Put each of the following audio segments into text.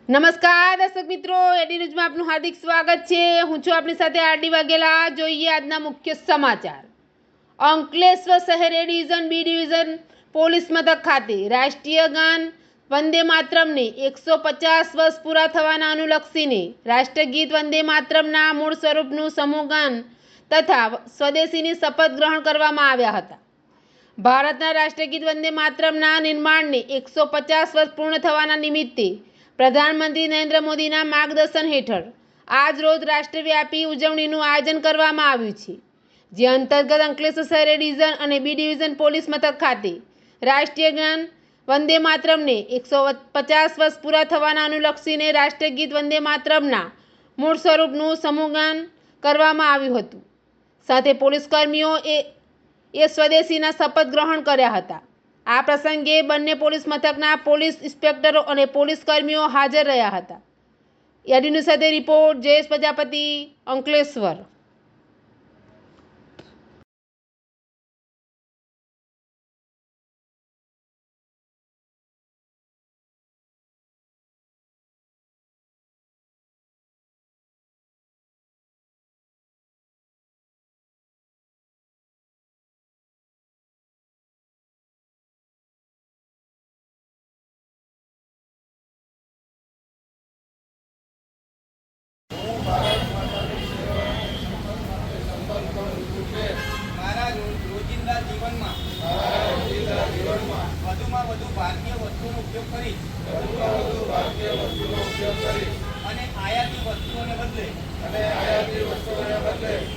નમસ્કાર દર્શક મિત્રો, એડી ન્યૂઝમાં આપનું હાર્દિક સ્વાગત છે। હું છું આપની સાથે આરડી વાઘેલા। જોઈએ આજના મુખ્ય સમાચાર। અંકલેશ્વર શહેર A division B division police મથક ખાતે રાષ્ટ્રીય ગાન વંદે માતરમને 150 વર્ષ પૂરા થવાના અનુલક્ષીને રાષ્ટ્રગીત વંદે માતરમના મૂળ સ્વરૂપનું સમૂહગાન તથા સ્વદેશીની શપથ ગ્રહણ કરવામાં આવ્યા હતા। ભારતના રાષ્ટ્રગીત વંદે માતરમના નિર્માણને 150 વર્ષ પૂર્ણ થવાના નિમિત્તે પ્રધાનમંત્રી નરેન્દ્ર મોદીના માર્ગદર્શન હેઠળ આજ રોજ રાષ્ટ્રવ્યાપી ઉજવણીનું આયોજન કરવામાં આવ્યું છે, જે અંતર્ગત અંકલેશ્વર શહેર ડિવિઝન અને બી ડિવિઝન પોલીસ મથક ખાતે રાષ્ટ્રીય ગાન વંદે માતરમને 150 વર્ષ પૂરા થવાના અનુલક્ષીને રાષ્ટ્રગીત વંદે માતરમના મૂળ સ્વરૂપનું સમૂહગાન કરવામાં આવ્યું હતું। સાથે પોલીસ કર્મીઓ એ સ્વદેશીના શપથ ગ્રહણ કર્યા હતા। આ પ્રસંગે બંને પોલીસ મથકના પોલીસ ઇન્સ્પેક્ટરો અને પોલીસ કર્મીઓ હાજર રહ્યા હતા। એડીન્યૂઝ સાથે રિપોર્ટ જયેશ પ્રજાપતિ, અંકલેશ્વર। મારા રોજિંદા જીવનમાં વધુમાં વધુ ભારતીય વસ્તુનો ઉપયોગ કરી અને આયાતી વસ્તુઓને બદલે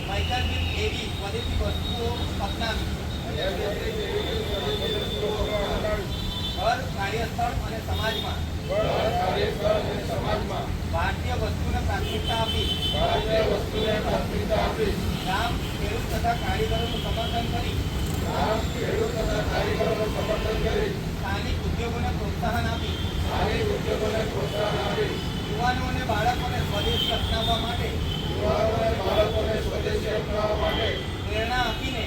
વૈકલ્પિક એવી સ્વદેશી વસ્તુઓ અપનાવી ઘર, કાર્યસ્થળ અને સમાજમાં ભારતીય વસ્તુને પ્રાથમિકતા આપી ગામ, ખેડૂત તથા કારીગરોનું સમર્થન કરી સ્થાનિક ઉદ્યોગોને પ્રોત્સાહન આપી યુવાનો અને બાળકોને સ્વદેશી અપનાવવા માટે પ્રેરણા આપીને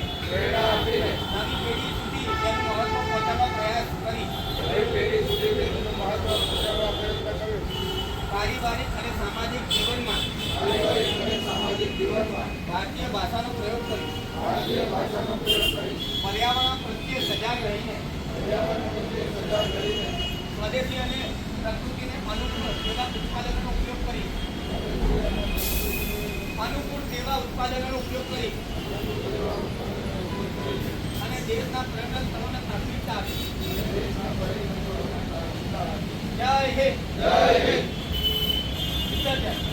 નવી પેઢી સુધી તેનું મહત્વ પહોંચાડવા પ્રયાસ કરી પારિવારિક અને સામાજિક જીવનમાં ભારતીય ભાષાનો પ્રયોગ કરી પર્યાવરણ પ્રત્યે સજાગ રહીને સ્વદેશી અને પ્રકૃતિને અનુકૂળ તેવા ઉત્પાદનોનો ઉપયોગ કરી અને દેશના પ્રગત સ્થળોને પ્રાથમિકતા આપી। જય હિન્દ, જય હિન્દ।